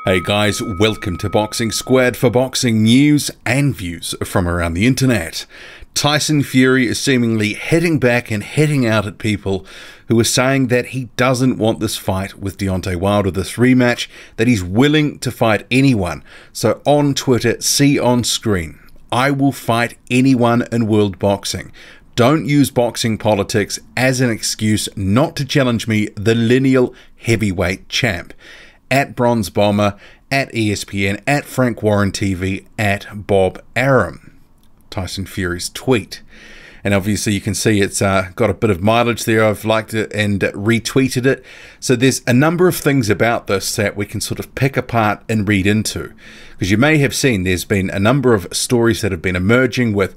Hey guys, welcome to Boxing Squared for boxing news and views from around the internet. Tyson Fury is seemingly heading back and heading out at people who are saying that he doesn't want this fight with Deontay Wilder, this rematch, that he's willing to fight anyone. So on Twitter, see on screen, I will fight anyone in world boxing. Don't use boxing politics as an excuse not to challenge me, the lineal heavyweight champ. At Bronze Bomber, at ESPN, at Frank Warren TV, at Bob Arum. Tyson Fury's tweet. And obviously you can see it's got a bit of mileage there. I've liked it and retweeted it. So there's a number of things about this that we can sort of pick apart and read into. Because you may have seen there's been a number of stories that have been emerging with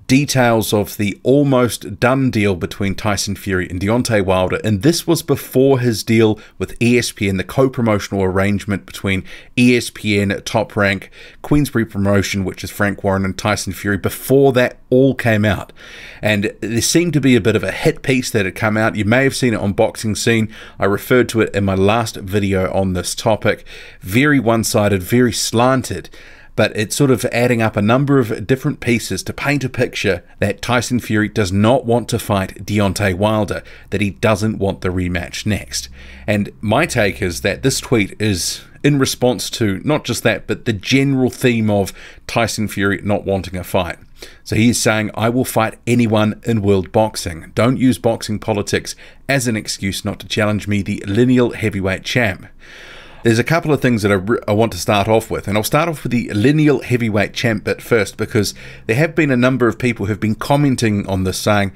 details of the almost done deal between Tyson Fury and Deontay Wilder, and this was before his deal with ESPN, the co-promotional arrangement between ESPN, Top Rank, Queensberry Promotion, which is Frank Warren and Tyson Fury, before that all came out. And there seemed to be a bit of a hit piece that had come out. You may have seen it on Boxing Scene. I referred to it in my last video on this topic. Very one-sided, very slanted. But it's sort of adding up a number of different pieces to paint a picture that Tyson Fury does not want to fight Deontay Wilder, that he doesn't want the rematch next. And my take is that this tweet is in response to not just that, but the general theme of Tyson Fury not wanting a fight. So he is saying, I will fight anyone in world boxing. Don't use boxing politics as an excuse not to challenge me, the lineal heavyweight champ. There's a couple of things that I want to start off with, and I'll start off with the lineal heavyweight champ bit first, because there have been a number of people who've been commenting on this saying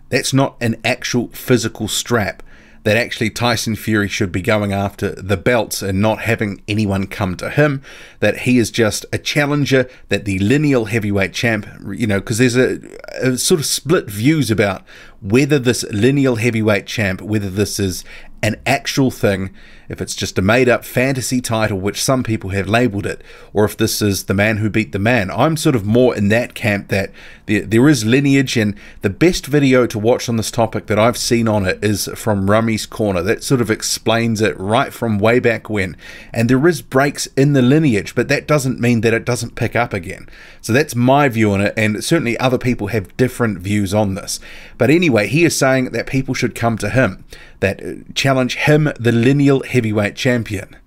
that's not an actual physical strap, that actually Tyson Fury should be going after the belts and not having anyone come to him, that he is just a challenger, that the lineal heavyweight champ, you know, because there's a sort of split views about whether this lineal heavyweight champ, whether this is an actual thing, if it's just a made-up fantasy title, which some people have labelled it, or if this is the man who beat the man. I'm sort of more in that camp, that there is lineage, and the best video to watch on this topic that I've seen on it is from Rummy's Corner. That sort of explains it right from way back when. And there is breaks in the lineage, but that doesn't mean that it doesn't pick up again. So that's my view on it, and certainly other people have different views on this. But anyway, he is saying that people should come to him, that challenge him, the lineal heavyweight champion.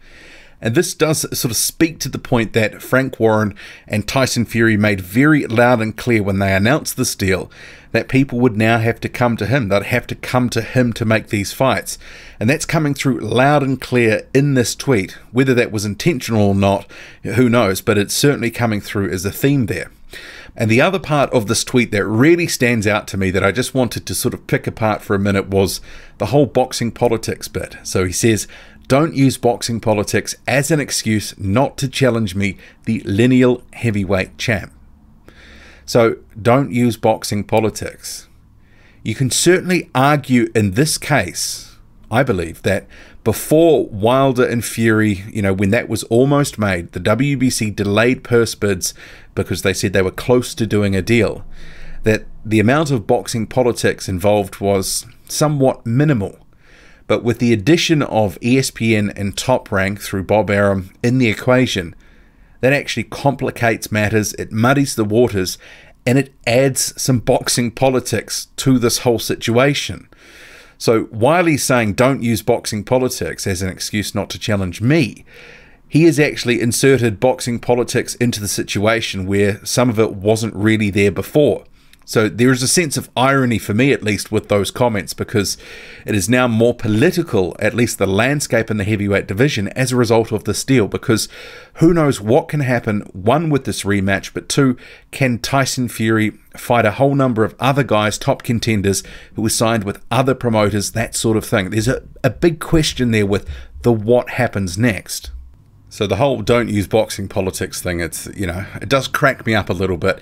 And this does sort of speak to the point that Frank Warren and Tyson Fury made very loud and clear when they announced this deal, that people would now have to come to him. They'd have to come to him to make these fights. And that's coming through loud and clear in this tweet. Whether that was intentional or not, who knows, but it's certainly coming through as a theme there. And the other part of this tweet that really stands out to me that I just wanted to sort of pick apart for a minute was the whole boxing politics bit. So he says, don't use boxing politics as an excuse not to challenge me, the lineal heavyweight champ. So don't use boxing politics. You can certainly argue in this case, I believe, that before Wilder and Fury, you know, when that was almost made, the WBC delayed purse bids because they said they were close to doing a deal, that the amount of boxing politics involved was somewhat minimal. But with the addition of ESPN and Top Rank through Bob Arum in the equation, that actually complicates matters, it muddies the waters, and it adds some boxing politics to this whole situation. So while he's saying don't use boxing politics as an excuse not to challenge me, he has actually inserted boxing politics into the situation where some of it wasn't really there before. So there is a sense of irony for me, at least, with those comments, because it is now more political, at least the landscape in the heavyweight division, as a result of this deal, because who knows what can happen, one, with this rematch, but two, can Tyson Fury fight a whole number of other guys, top contenders, who were signed with other promoters, that sort of thing. There's a big question there with the what happens next. So the whole don't use boxing politics thing, it's, you know, it does crack me up a little bit.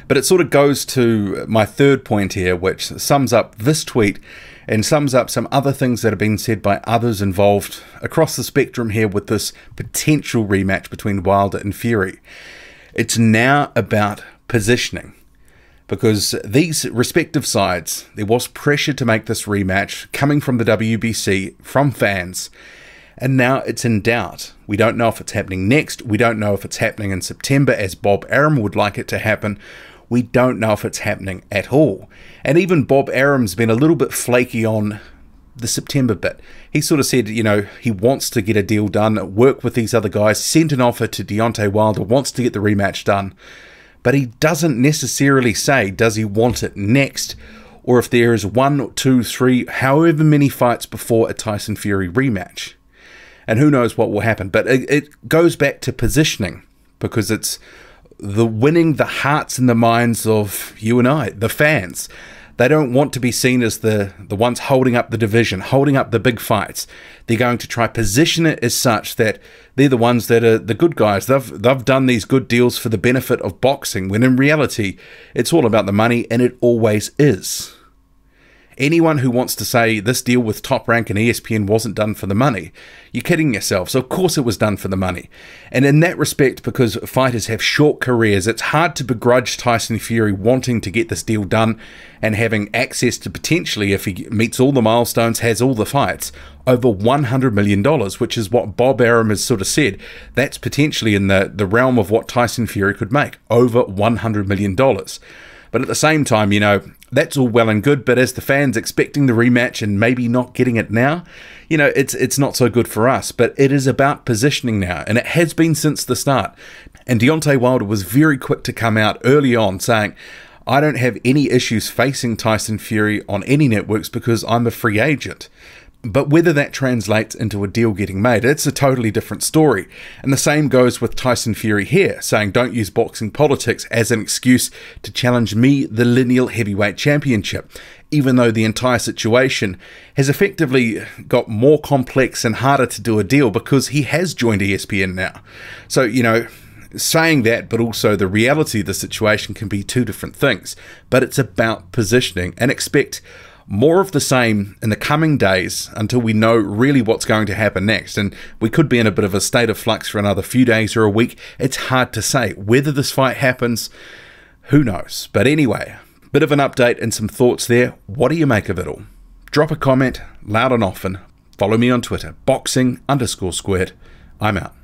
But it sort of goes to my third point here, which sums up this tweet and sums up some other things that have been said by others involved across the spectrum here with this potential rematch between Wilder and Fury. It's now about positioning, because these respective sides, there was pressure to make this rematch coming from the WBC, from fans, and now it's in doubt. We don't know if it's happening next. We don't know if it's happening in September as Bob Arum would like it to happen. We don't know if it's happening at all. And even Bob Arum's been a little bit flaky on the September bit. He sort of said, he wants to get a deal done, work with these other guys, sent an offer to Deontay Wilder, wants to get the rematch done. But he doesn't necessarily say, does he want it next, or if there is 1, 2, 3, however many fights before a Tyson Fury rematch. And who knows what will happen. But it goes back to positioning, because it's the winning the hearts and the minds of you and I, the fans. They don't want to be seen as the ones holding up the division, holding up the big fights. They're going to try position it as such that they're the ones that are the good guys. They've done these good deals for the benefit of boxing, when in reality, it's all about the money, and it always is. Anyone who wants to say this deal with Top Rank and ESPN wasn't done for the money, you're kidding yourself. So of course it was done for the money. And in that respect, because fighters have short careers, it's hard to begrudge Tyson Fury wanting to get this deal done and having access to potentially, if he meets all the milestones, has all the fights, over $100 million, which is what Bob Arum has sort of said. That's potentially in the realm of what Tyson Fury could make, over $100 million. But at the same time, that's all well and good, but as the fans expecting the rematch and maybe not getting it now, it's not so good for us. But it is about positioning now, and it has been since the start. And Deontay Wilder was very quick to come out early on saying, I don't have any issues facing Tyson Fury on any networks because I'm a free agent. But whether that translates into a deal getting made, it's a totally different story. And the same goes with Tyson Fury here, saying don't use boxing politics as an excuse to challenge me, the lineal heavyweight championship, even though the entire situation has effectively got more complex and harder to do a deal because he has joined ESPN now. So, saying that, but also the reality of the situation can be two different things. But it's about positioning, and expect more of the same in the coming days until we know really what's going to happen next. And we could be in a bit of a state of flux for another few days or a week. It's hard to say. Whether this fight happens, who knows? But anyway, bit of an update and some thoughts there. What do you make of it all? Drop a comment loud and often. Follow me on Twitter, boxing_squared. I'm out.